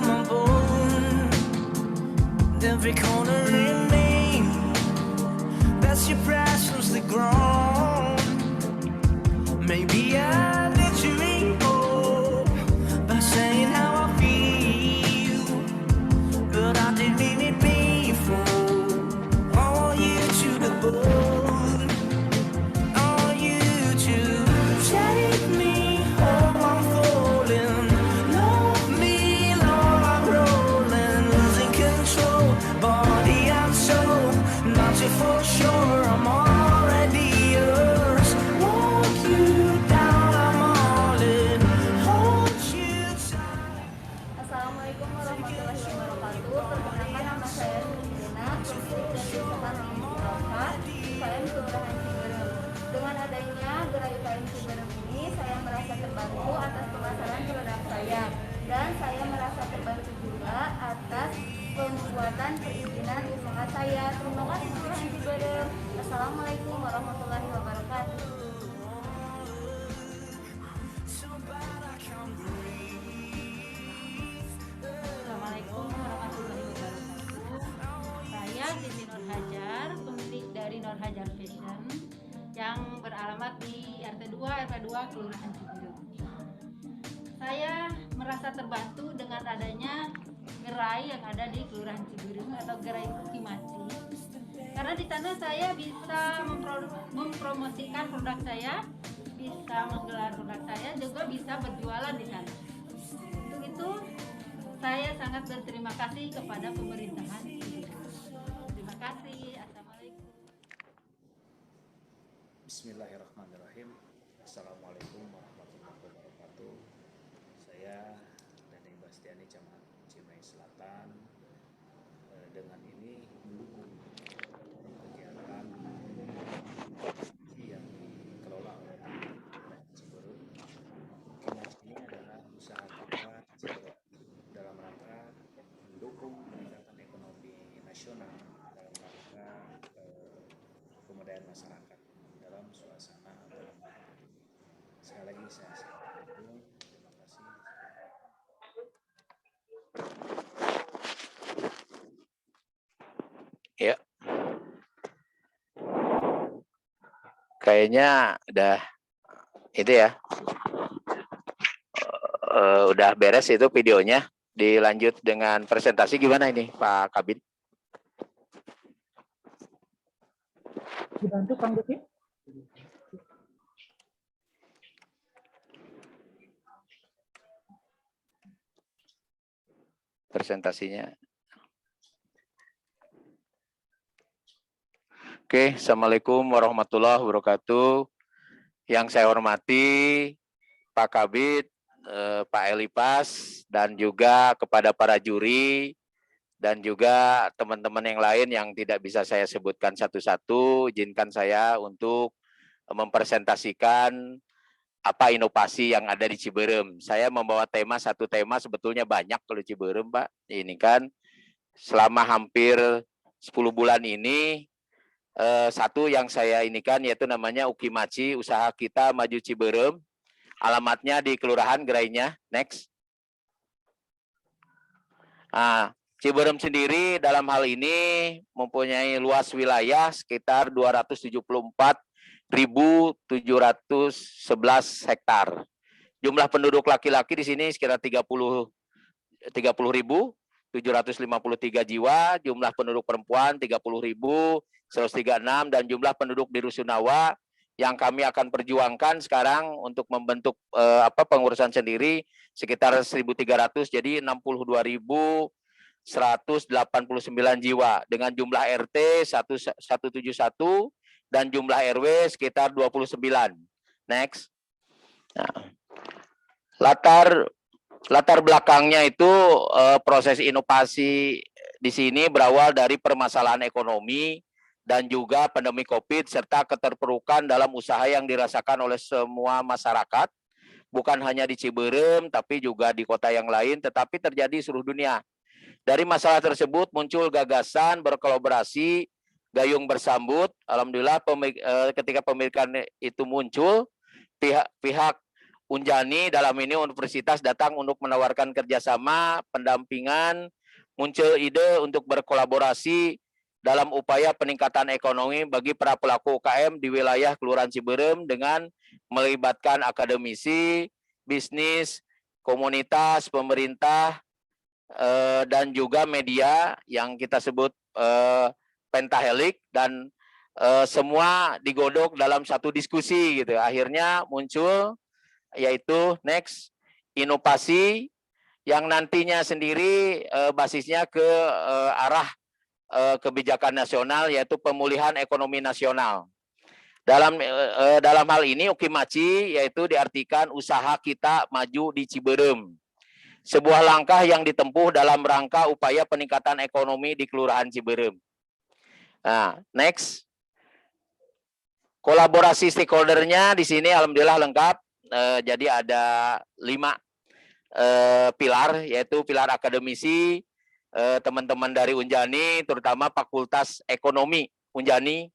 my bone, every corner in me. That's your passion's grown. Maybe I let you go by saying how I feel, but I didn't mean it before. Oh, you to the bone. Oh, you to take me home. I'm falling. Love me, Lord, I'm rolling, losing control, body and soul. Not you for sure, I'm already yours. Walk you down, I'm all in. Hold you tight. Assalamualaikum warahmatullahi wabarakatuh. Perkenalkan nama saya Nurina, pemilik dan usaha Mimi Roka, UKM Kelurahan Ciberem. Dengan adanya gerai UKM Ciberem ini, saya merasa terbantu atas pemasaran produk saya, dan saya merasa terbantu juga atas pembuatan perizinan usaha saya. Terima kasih Kelurahan Ciberem. Assalamualaikum warahmatullahi wabarakatuh. Assalamualaikum warahmatullahi wabarakatuh. Saya Siti Nur Hajar, pemilik dari Nur Hajar Fashion yang beralamat di RT 2 RW 2 Kelurahan Ciberem. Saya merasa terbantu dengan adanya gerai yang ada di Kelurahan Ciberem atau gerai Ukimachi. Karena di sana saya bisa mempromosikan produk saya, bisa menggelar produk saya, juga bisa berjualan di sana. Untuk itu saya sangat berterima kasih kepada pemerintahan. Terima kasih. Assalamualaikum. Bismillahirrahmanirrahim. Assalamualaikum warahmatullahi wabarakatuh. Saya Neneng Bastiani, Camat Cimahi Selatan. Dengan ini mendukung kegiatan yang dikelola oleh Ciberem. Ukimachi ini adalah usaha kita Ciberem dalam rangka mendukung peningkatan ekonomi nasional dalam rangka pemberdayaan masyarakat dalam suasana pandemi. Sekali lagi saya sampaikan terima kasih. Ya, kayaknya itu ya, udah beres itu videonya. Dilanjut dengan presentasi gimana ini Pak Kabin? Dibantu Kang Duki. Presentasinya. Oke, Assalamualaikum warahmatullahi wabarakatuh. Yang saya hormati Pak Kabid, Pak Elipas, dan juga kepada para juri, dan juga teman-teman yang lain yang tidak bisa saya sebutkan satu-satu, izinkan saya untuk mempresentasikan apa inovasi yang ada di Ciberem. Saya membawa satu tema, sebetulnya banyak kalau Ciberem, Pak. Ini kan selama hampir 10 bulan ini, satu yang saya inikan yaitu namanya Ukimachi, usaha kita maju Ciberem. Alamatnya di Kelurahan Gerainya. Next. Nah, Ciberem sendiri dalam hal ini mempunyai luas wilayah sekitar 274.711 hektar. Jumlah penduduk laki-laki di sini sekitar 30.753 jiwa, jumlah penduduk perempuan 30.136, dan jumlah penduduk di Rusunawa yang kami akan perjuangkan sekarang untuk membentuk pengurusan sendiri sekitar 1.300, jadi 62.189 jiwa dengan jumlah RT 171 dan jumlah RW sekitar 29. Next. Nah, latar belakangnya itu proses inovasi di sini berawal dari permasalahan ekonomi dan juga pandemi COVID serta keterpurukan dalam usaha yang dirasakan oleh semua masyarakat, bukan hanya di Ciberem tapi juga di kota yang lain, tetapi terjadi di seluruh dunia. Dari masalah tersebut muncul gagasan berkolaborasi, gayung bersambut. Alhamdulillah ketika pemilikan itu muncul, pihak Unjani dalam ini universitas datang untuk menawarkan kerjasama, pendampingan, muncul ide untuk berkolaborasi dalam upaya peningkatan ekonomi bagi para pelaku UKM di wilayah Kelurahan Ciberem dengan melibatkan akademisi, bisnis, komunitas, pemerintah, dan juga media yang kita sebut pentahelik, dan semua digodok dalam satu diskusi gitu. Akhirnya muncul yaitu next inovasi yang nantinya sendiri basisnya ke arah kebijakan nasional, yaitu pemulihan ekonomi nasional. Dalam hal ini Ukimachi yaitu diartikan usaha kita maju di Ciberem. Sebuah langkah yang ditempuh dalam rangka upaya peningkatan ekonomi di Kelurahan Ciberem. Nah, next. Kolaborasi stakeholdernya di sini alhamdulillah lengkap. Jadi ada 5 pilar, yaitu pilar akademisi, teman-teman dari Unjani, terutama Fakultas Ekonomi Unjani.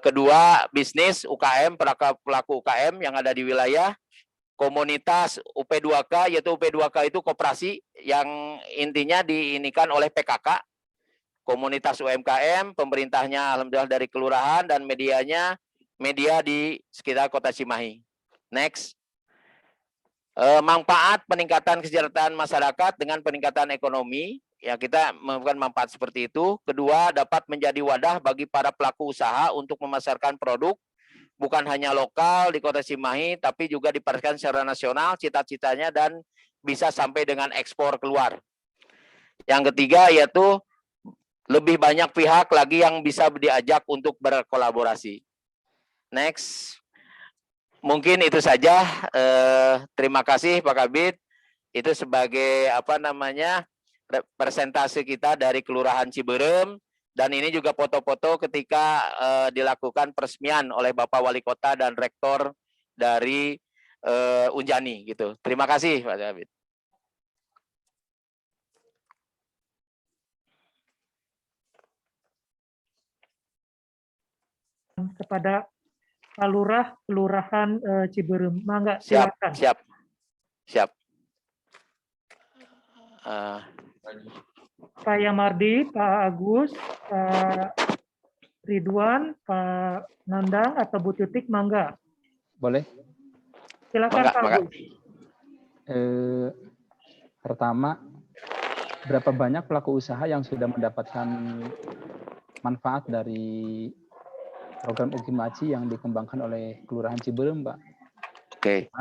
Kedua, bisnis UKM, pelaku UKM yang ada di wilayah. Komunitas UP2K, yaitu UP2K itu koperasi yang intinya diinikan oleh PKK. Komunitas UMKM, pemerintahnya alhamdulillah dari kelurahan, dan medianya media di sekitar Kota Cimahi. Next. Manfaat peningkatan kesejahteraan masyarakat dengan peningkatan ekonomi, ya kita memberikan manfaat seperti itu. Kedua, dapat menjadi wadah bagi para pelaku usaha untuk memasarkan produk bukan hanya lokal di Kota Cimahi, tapi juga dipasarkan secara nasional, cita-citanya, dan bisa sampai dengan ekspor keluar. Yang ketiga yaitu lebih banyak pihak lagi yang bisa diajak untuk berkolaborasi. Next. Mungkin itu saja. Terima kasih Pak Kabid. Itu sebagai presentasi kita dari Kelurahan Ciberem, dan ini juga foto-foto ketika dilakukan peresmian oleh Bapak Wali Kota dan Rektor dari Unjani gitu. Terima kasih Pak Kabid. Kepada Pak Lurah, Kelurahan Ciberem. Mangga, Siap, silakan. siap. Pak Yamardi, Pak Agus, Pak Ridwan, Pak Nandang, atau Bu Titik, mangga. Boleh. Silakan Mangga, Pak mangga. Agus. Pertama, berapa banyak pelaku usaha yang sudah mendapatkan manfaat dari program Ukimachi yang dikembangkan oleh Kelurahan Ciberem, Pak? Oke.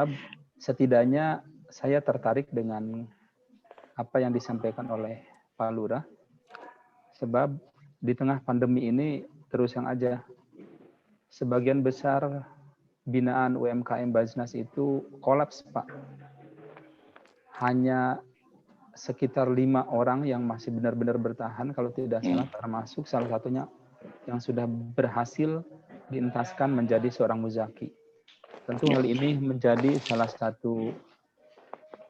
Setidaknya saya tertarik dengan apa yang disampaikan oleh Pak Lurah, sebab di tengah pandemi ini terus yang aja sebagian besar binaan UMKM Basnas itu kolaps, Pak. Hanya sekitar 5 orang yang masih benar-benar bertahan, kalau tidak salah, termasuk salah satunya yang sudah berhasil dientaskan menjadi seorang muzaki. Tentu hal ini menjadi salah satu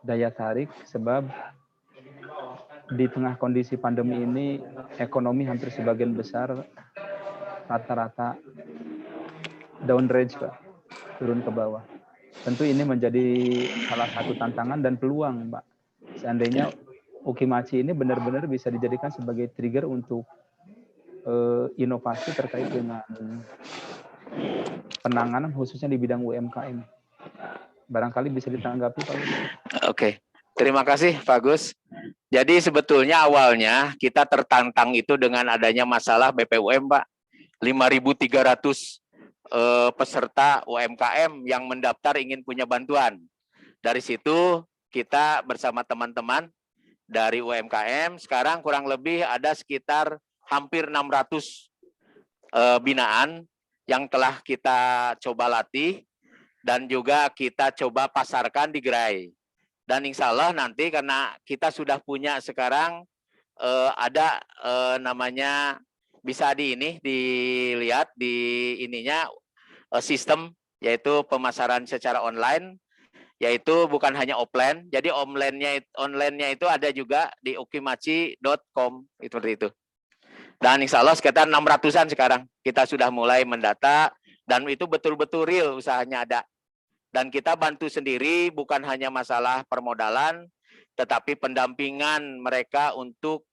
daya tarik, sebab di tengah kondisi pandemi ini ekonomi hampir sebagian besar rata-rata down range, Pak, turun ke bawah. Tentu ini menjadi salah satu tantangan dan peluang, Pak. Seandainya Ukimachi ini benar-benar bisa dijadikan sebagai trigger untuk inovasi terkait dengan penanganan khususnya di bidang UMKM. Barangkali bisa ditanggapi, Pak. Oke. Terima kasih Pak Gus. Jadi sebetulnya awalnya kita tertantang itu dengan adanya masalah BPUM, Pak. 5.300 peserta UMKM yang mendaftar ingin punya bantuan. Dari situ kita bersama teman-teman dari UMKM sekarang kurang lebih ada sekitar hampir 600 binaan yang telah kita coba latih dan juga kita coba pasarkan di gerai. Dan insya Allah nanti karena kita sudah punya sekarang ada namanya bisa dilihat di ininya sistem, yaitu pemasaran secara online, yaitu bukan hanya offline. Jadi online-nya itu ada juga di ukimachi.com seperti itu. Dan insya Allah sekitar 600-an sekarang kita sudah mulai mendata dan itu betul-betul real usahanya ada. Dan kita bantu sendiri bukan hanya masalah permodalan, tetapi pendampingan mereka untuk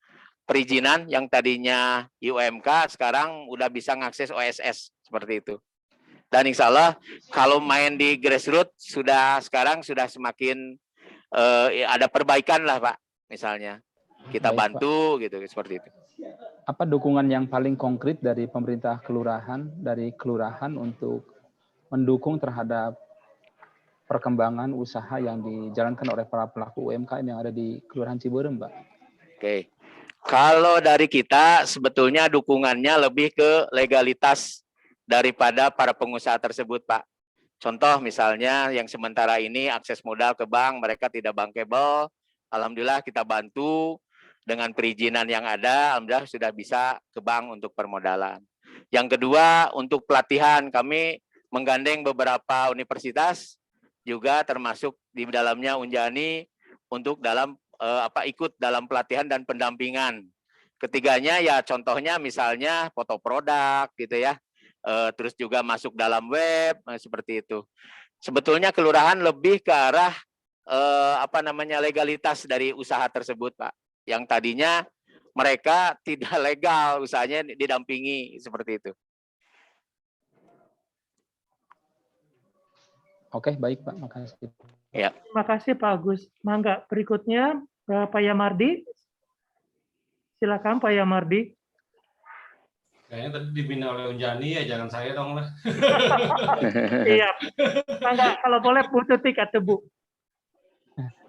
perizinan yang tadinya UMK sekarang udah bisa ngakses OSS seperti itu. Dan insya Allah kalau main di grassroots sekarang sudah semakin ada perbaikan lah Pak, misalnya kita Baik, bantu gitu seperti itu. Apa dukungan yang paling konkret dari pemerintah kelurahan, dari kelurahan untuk mendukung terhadap perkembangan usaha yang dijalankan oleh para pelaku UMKM yang ada di Kelurahan Ciberem, Pak? Oke. Kalau dari kita sebetulnya dukungannya lebih ke legalitas daripada para pengusaha tersebut, Pak. Contoh misalnya yang sementara ini akses modal ke bank mereka tidak bankable. Alhamdulillah kita bantu dengan perizinan yang ada, alhamdulillah sudah bisa ke bank untuk permodalan. Yang kedua, untuk pelatihan kami menggandeng beberapa universitas juga termasuk di dalamnya Unjani untuk ikut dalam pelatihan dan pendampingan. Ketiganya ya contohnya misalnya foto produk gitu ya. Terus juga masuk dalam web seperti itu. Sebetulnya kelurahan lebih ke arah legalitas dari usaha tersebut, Pak. Yang tadinya mereka tidak legal, usahanya didampingi seperti itu. Oke, baik Pak, makasih. Ya. Terima kasih Pak Agus. Mangga, berikutnya Pak Yamardi. Silakan Pak Yamardi. Kayaknya tadi dibina oleh Unjani ya, jangan saya dong lah. Iya. Mangga, kalau boleh Bu Tutik atau Bu.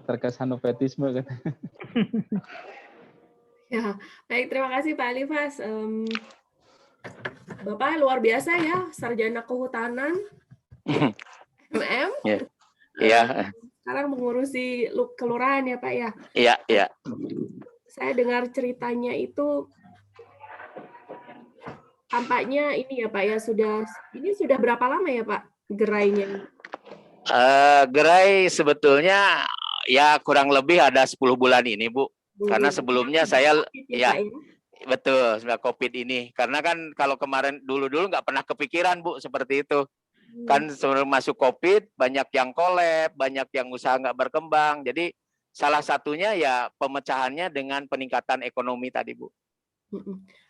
Terkesan nepotisme kan. Ya, baik, terima kasih Pak Alifas. Bapak luar biasa ya, sarjana kehutanan, MM. Iya. Sekarang mengurusi kelurahan ya Pak ya. Iya, iya. Saya dengar ceritanya itu tampaknya ini ya Pak ya, sudah berapa lama ya Pak gerainya? Gerai sebetulnya ya kurang lebih ada 10 bulan ini Bu. Karena sebelumnya saya ya betul setelah COVID ini. Karena kan kalau kemarin dulu nggak pernah kepikiran Bu seperti itu. Kan sebelum masuk COVID banyak yang collab, banyak yang usaha nggak berkembang. Jadi salah satunya ya pemecahannya dengan peningkatan ekonomi tadi Bu.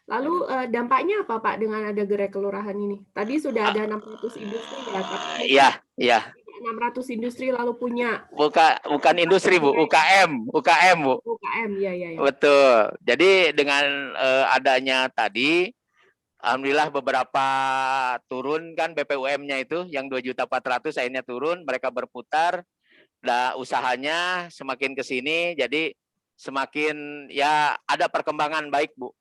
Lalu dampaknya apa Pak dengan ada gerai kelurahan ini? Tadi sudah ada 600 industri ya Pak? Iya. 600 industri lalu punya bukan industri Bu, UKM Bu. UKM ya. Betul. Jadi dengan adanya tadi alhamdulillah beberapa turun kan BPUM-nya itu yang 2.400.000 akhirnya turun, mereka berputar, usahanya semakin ke sini jadi semakin ya ada perkembangan baik Bu.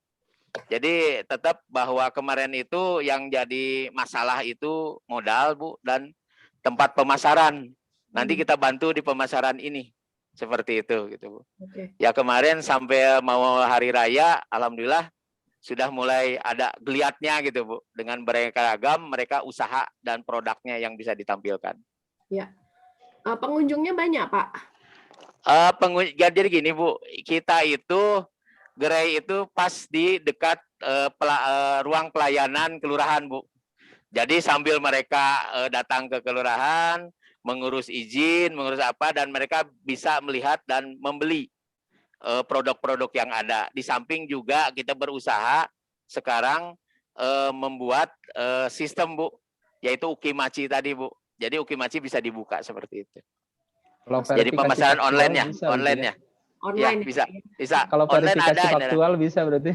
Jadi tetap bahwa kemarin itu yang jadi masalah itu modal Bu dan tempat pemasaran. Nanti kita bantu di pemasaran ini. Seperti itu gitu Bu. Ya kemarin sampai mau hari raya alhamdulillah sudah mulai ada geliatnya gitu Bu. Dengan beraneka ragam mereka usaha dan produknya yang bisa ditampilkan. Ya. Pengunjungnya banyak Pak? Jadi gini Bu, kita itu gerai itu pas di dekat ruang pelayanan kelurahan Bu. Jadi sambil mereka datang ke kelurahan, mengurus izin, mengurus apa, dan mereka bisa melihat dan membeli produk-produk yang ada. Di samping juga kita berusaha sekarang membuat sistem Bu, yaitu Ukimachi tadi Bu. Jadi Ukimachi bisa dibuka seperti itu. Jadi pemasaran online-nya, online-nya. Online ya, bisa. Kalau online verifikasi ada, faktual bisa berarti.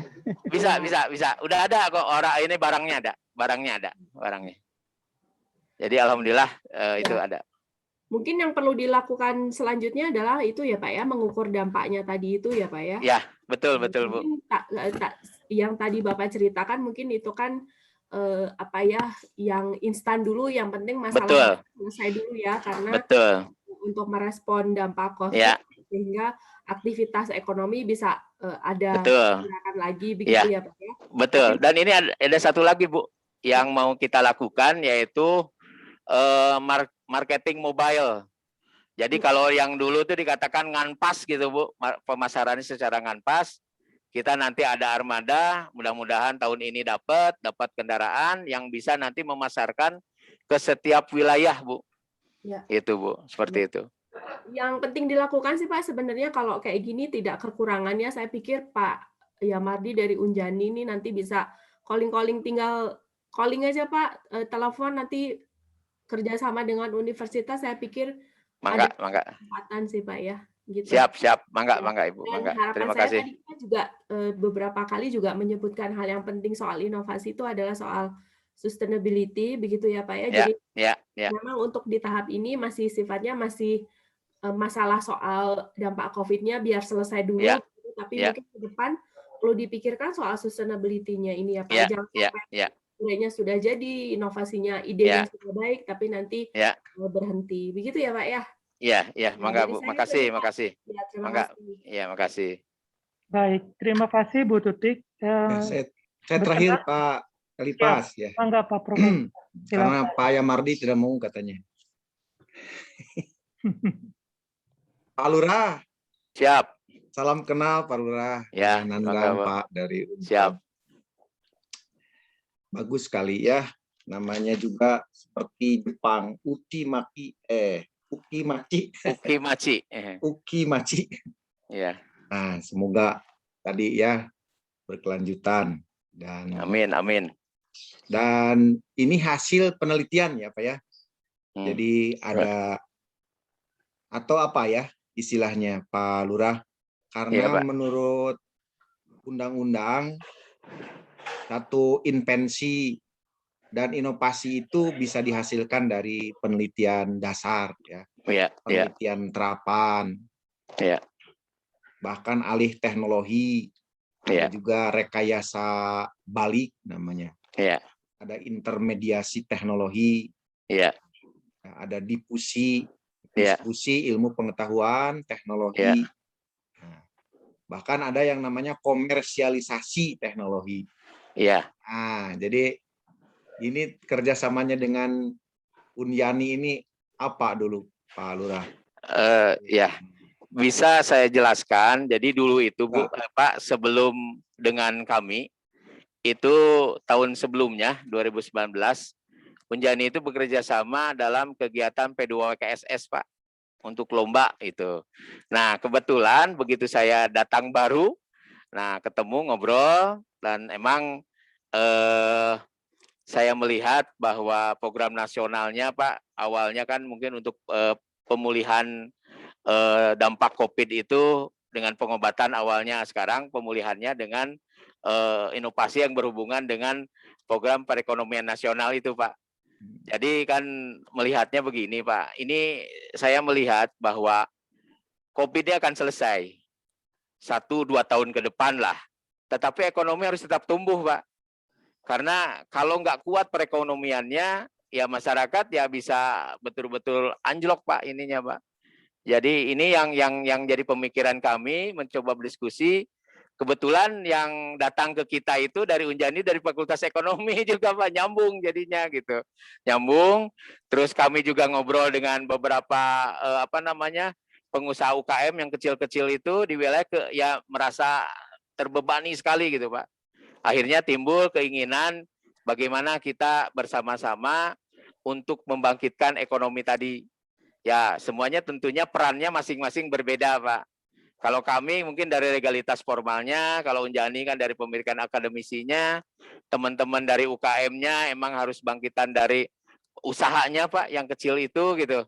Bisa. Udah ada kok ini barangnya ada. Jadi alhamdulillah itu ada. Mungkin yang perlu dilakukan selanjutnya adalah itu ya Pak ya, mengukur dampaknya tadi itu ya Pak ya. Ya, betul Bu. Yang tadi Bapak ceritakan mungkin itu kan yang instan dulu, yang penting masalah selesai dulu ya, karena untuk merespon dampak COVID sehingga aktivitas ekonomi bisa ada gerakan lagi begitu ya Pak ya. Betul. Dan ini ada satu lagi Bu yang mau kita lakukan yaitu marketing mobile. Jadi kalau yang dulu tuh dikatakan nganpas gitu Bu, pemasarannya secara nganpas. Kita nanti ada armada, mudah-mudahan tahun ini dapat kendaraan yang bisa nanti memasarkan ke setiap wilayah Bu. Ya. Itu Bu, seperti itu. Yang penting dilakukan sih Pak sebenarnya kalau kayak gini tidak kekurangannya, saya pikir Pak Yamardi dari Unjani ini nanti bisa calling-calling, tinggal calling aja Pak, telepon nanti kerjasama dengan universitas, saya pikir ada Mangga. kesempatan sih Pak ya. Gitu. Siap. Mangga Ibu, Dan mangga. harapan Terima saya kasih. tadi kita juga beberapa kali juga menyebutkan hal yang penting soal inovasi itu adalah soal sustainability, begitu ya Pak ya. Jadi memang untuk di tahap ini masih sifatnya masih masalah soal dampak COVID-nya biar selesai dulu, tapi mungkin ke depan perlu dipikirkan soal sustainability-nya ini ya Pak. Jangan sampai idenya sudah jadi, inovasinya, idenya sudah baik, tapi nanti berhenti. Begitu ya Pak ya? Iya, mangga Bu. Makasih. Ya, terima Mangga. kasih. Iya, makasih. Baik, terima kasih Bu Tutik. Saya terakhir Pak Kalipas ya. Mangga Pak Prof. Karena Pak Yamardi tidak mau katanya. Pak Lurah. Siap. Salam kenal Pak Lurah. Ya, Nandang Pak dari Siap. Bagus sekali ya. Namanya juga seperti Jepang, Ukimachi. Iya. Nah, semoga tadi ya berkelanjutan dan amin. Dan ini hasil penelitian ya Pak ya. Jadi ada atau apa ya istilahnya Pak Lurah, karena menurut undang-undang satu invensi dan inovasi itu bisa dihasilkan dari penelitian dasar ya, penelitian terapan, bahkan alih teknologi, ada juga rekayasa balik namanya, ada intermediasi teknologi, ada difusi ilmu pengetahuan teknologi, bahkan ada yang namanya komersialisasi teknologi. Nah, jadi ini kerjasamanya dengan Unjani ini apa dulu Pak Lurah? Bisa saya jelaskan. Jadi dulu itu Bu, Pak, sebelum dengan kami itu tahun sebelumnya 2019 Unjani itu bekerja sama dalam kegiatan P2KSS Pak untuk lomba itu. Nah kebetulan begitu saya datang baru, nah ketemu ngobrol dan emang saya melihat bahwa program nasionalnya Pak awalnya kan mungkin untuk pemulihan dampak COVID itu dengan pengobatan awalnya, sekarang pemulihannya dengan inovasi yang berhubungan dengan program perekonomian nasional itu Pak. Jadi kan melihatnya begini Pak, ini saya melihat bahwa COVID-nya akan selesai 1-2 tahun ke depan lah, tetapi ekonomi harus tetap tumbuh Pak. Karena kalau nggak kuat perekonomiannya, ya masyarakat ya bisa betul-betul anjlok Pak ininya Pak. Jadi ini yang jadi pemikiran kami, mencoba berdiskusi. Kebetulan yang datang ke kita itu dari Unjani dari Fakultas Ekonomi juga Pak, nyambung jadinya gitu. Nyambung, terus kami juga ngobrol dengan beberapa pengusaha UKM yang kecil-kecil itu di wilayah ya merasa terbebani sekali gitu Pak. Akhirnya timbul keinginan bagaimana kita bersama-sama untuk membangkitkan ekonomi tadi. Ya, semuanya tentunya perannya masing-masing berbeda, Pak. Kalau kami mungkin dari legalitas formalnya, kalau Unjani kan dari pemilikan akademisinya, teman-teman dari UKM-nya emang harus bangkitan dari usahanya, Pak, yang kecil itu gitu.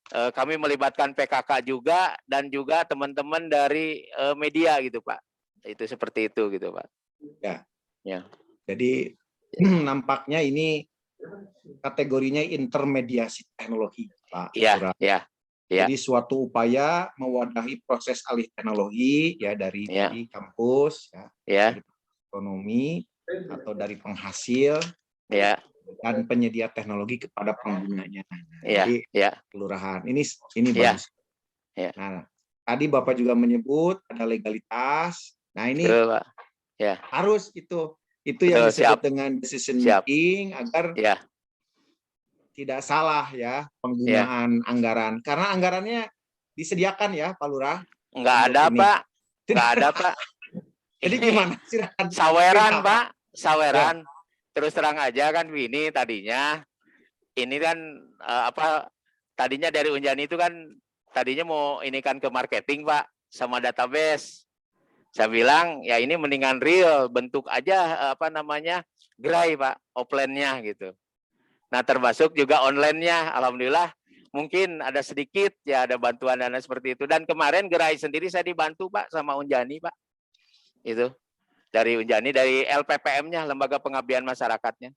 Kami melibatkan PKK juga dan juga teman-teman dari media gitu, Pak. Itu seperti itu gitu, Pak. Ya. Jadi nampaknya ini kategorinya intermediasi teknologi, Pak. Jadi suatu upaya mewadahi proses alih teknologi ya dari kampus, dari ekonomi atau dari penghasil dan penyedia teknologi kepada penggunanya. Jadi kelurahan ini bagus. Nah, tadi Bapak juga menyebut ada legalitas. Nah ini harus itu yang disebut dengan decision making agar tidak salah ya penggunaan anggaran, karena anggarannya disediakan ya Pak Lurah. Enggak ada ini. Pak, enggak ada Pak. Jadi gimana? Silakan. Saweran Pak, saweran. Terus terang aja kan ini tadinya ini kan tadinya dari Unjani itu kan tadinya mau ini kan ke marketing Pak sama database. Saya bilang ya ini mendingan real, bentuk aja apa namanya gerai Pak, offline-nya gitu. Nah termasuk juga online-nya, alhamdulillah mungkin ada sedikit ya ada bantuan dana seperti itu. Dan kemarin gerai sendiri saya dibantu Pak sama Unjani Pak, itu dari Unjani dari LPPM-nya, Lembaga Pengabdian Masyarakatnya,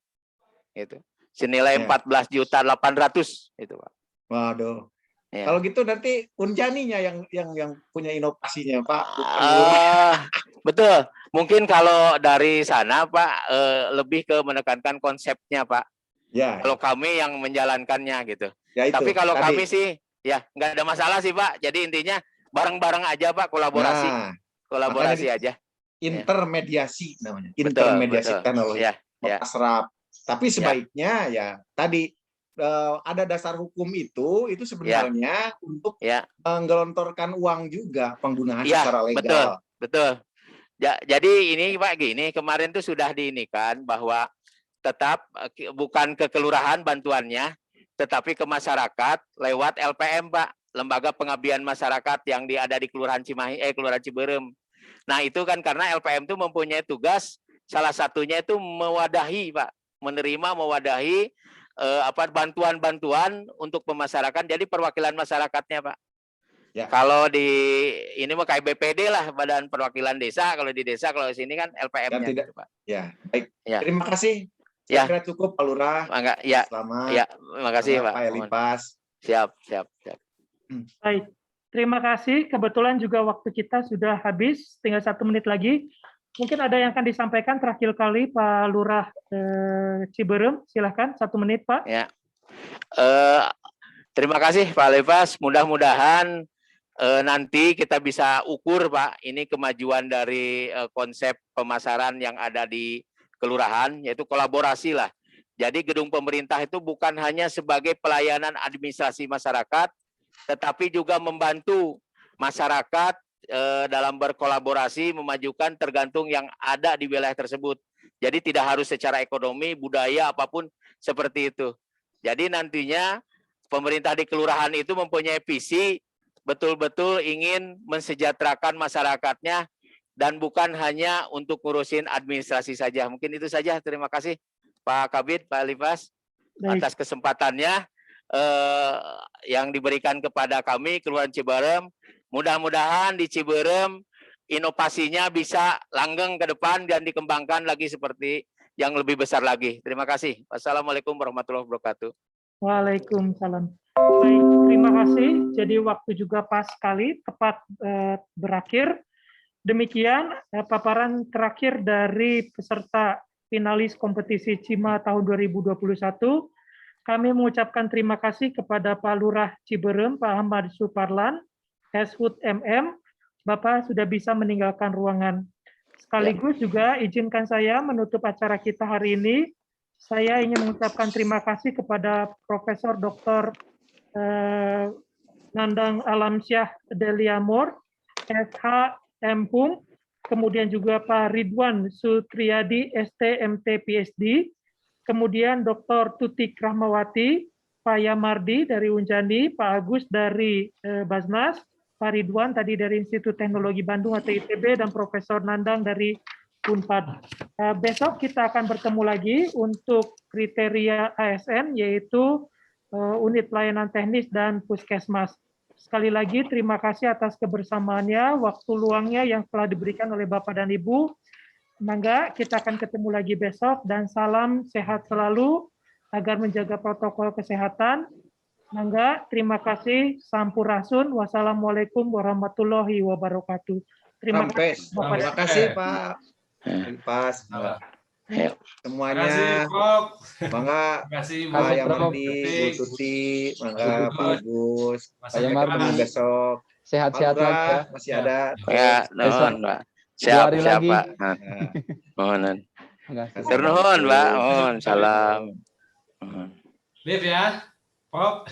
itu senilai 14.800.000 itu Pak. Waduh. Ya. Kalau gitu nanti Unjaninya yang punya inovasinya Pak. Betul. Mungkin kalau dari sana Pak lebih ke menekankan konsepnya Pak. Ya. Kalau kami yang menjalankannya gitu. Ya, itu, tapi kalau tadi. kami sih ya nggak ada masalah sih Pak. Jadi intinya bareng-bareng aja Pak, kolaborasi. Nah, kolaborasi aja. Intermediasi namanya. Betul, Intermediasi betul. teknologi. Ya, ya. Serap. Tapi sebaiknya ya tadi ada dasar hukum itu sebenarnya untuk menggelontorkan uang juga penggunaan secara legal. Betul. Jadi ini Pak gini, kemarin tuh sudah diinikan bahwa tetap bukan ke kelurahan bantuannya, tetapi ke masyarakat lewat LPM Pak, Lembaga Pengabdian Masyarakat yang ada di Kelurahan Cimahi, Kelurahan Ciberem. Nah itu kan karena LPM itu mempunyai tugas, salah satunya itu mewadahi Pak, mewadahi bantuan-bantuan untuk pemasyarakat, jadi perwakilan masyarakatnya Pak. Ya. Kalau di ini mah kayak BPD lah, Badan Perwakilan Desa. Kalau di desa, kalau di sini kan LPM-nya gitu, Pak. Ya, baik. Ya. Terima kasih. Saya kira cukup Pak Lurah. Selamat. Ya, terima kasih Pak. Pak Elipas. Siap. Baik, terima kasih. Kebetulan juga waktu kita sudah habis, tinggal 1 menit lagi. Mungkin ada yang akan disampaikan terakhir kali Pak Lurah Ciberem, silahkan 1 menit Pak. Ya, terima kasih Pak Elipas. Mudah-mudahan nanti kita bisa ukur Pak, ini kemajuan dari konsep pemasaran yang ada di kelurahan, yaitu kolaborasi lah. Jadi gedung pemerintah itu bukan hanya sebagai pelayanan administrasi masyarakat, tetapi juga membantu masyarakat dalam berkolaborasi memajukan tergantung yang ada di wilayah tersebut. Jadi tidak harus secara ekonomi, budaya, apapun seperti itu. Jadi nantinya pemerintah di kelurahan itu mempunyai visi betul-betul ingin mensejahterakan masyarakatnya dan bukan hanya untuk ngurusin administrasi saja. Mungkin itu saja. Terima kasih Pak Kabid, Pak Elipas atas kesempatannya yang diberikan kepada kami Kelurahan Ciberem. Mudah-mudahan di Ciberem inovasinya bisa langgeng ke depan dan dikembangkan lagi seperti yang lebih besar lagi. Terima kasih. Wassalamualaikum warahmatullahi wabarakatuh. Waalaikumsalam. Baik, terima kasih. Jadi waktu juga pas sekali, tepat berakhir. Demikian paparan terakhir dari peserta finalis kompetisi CIMA tahun 2021. Kami mengucapkan terima kasih kepada Pak Lurah Ciberem, Pak Ahmad Suparlan, Heshud MM, Bapak sudah bisa meninggalkan ruangan. Sekaligus juga izinkan saya menutup acara kita hari ini. Saya ingin mengucapkan terima kasih kepada Profesor Dr. Nandang Alamsyah Deliamor, SH MHum, kemudian juga Pak Ridwan Sutriyadi, STMT PhD, kemudian Dr. Tutik Rahmawati, Pak Yamardi dari Unjani, Pak Agus dari Basnas, Pak Ridwan tadi dari Institut Teknologi Bandung atau ITB, dan Profesor Nandang dari Unpad. Besok kita akan bertemu lagi untuk kriteria ASN, yaitu unit pelayanan teknis dan puskesmas. Sekali lagi terima kasih atas kebersamaannya, waktu luangnya yang telah diberikan oleh Bapak dan Ibu. Mangga kita akan ketemu lagi besok, dan salam sehat selalu agar menjaga protokol kesehatan. Mangga, terima kasih. Sampurasun. Wassalamualaikum warahmatullahi wabarakatuh. Terima kasih. Terima kasih Pak Elipas. Semuanya. Mangga. Pak Yamardi, Bu Tuti, mangga Pak Gus. Pak Yamardi besok. Sehat-sehat lagi ya. Masih ada. Ya, nuhun Pak. Siap Pak. Mohon. Ternuhun Pak. Mohon salam. Live ya. Pop.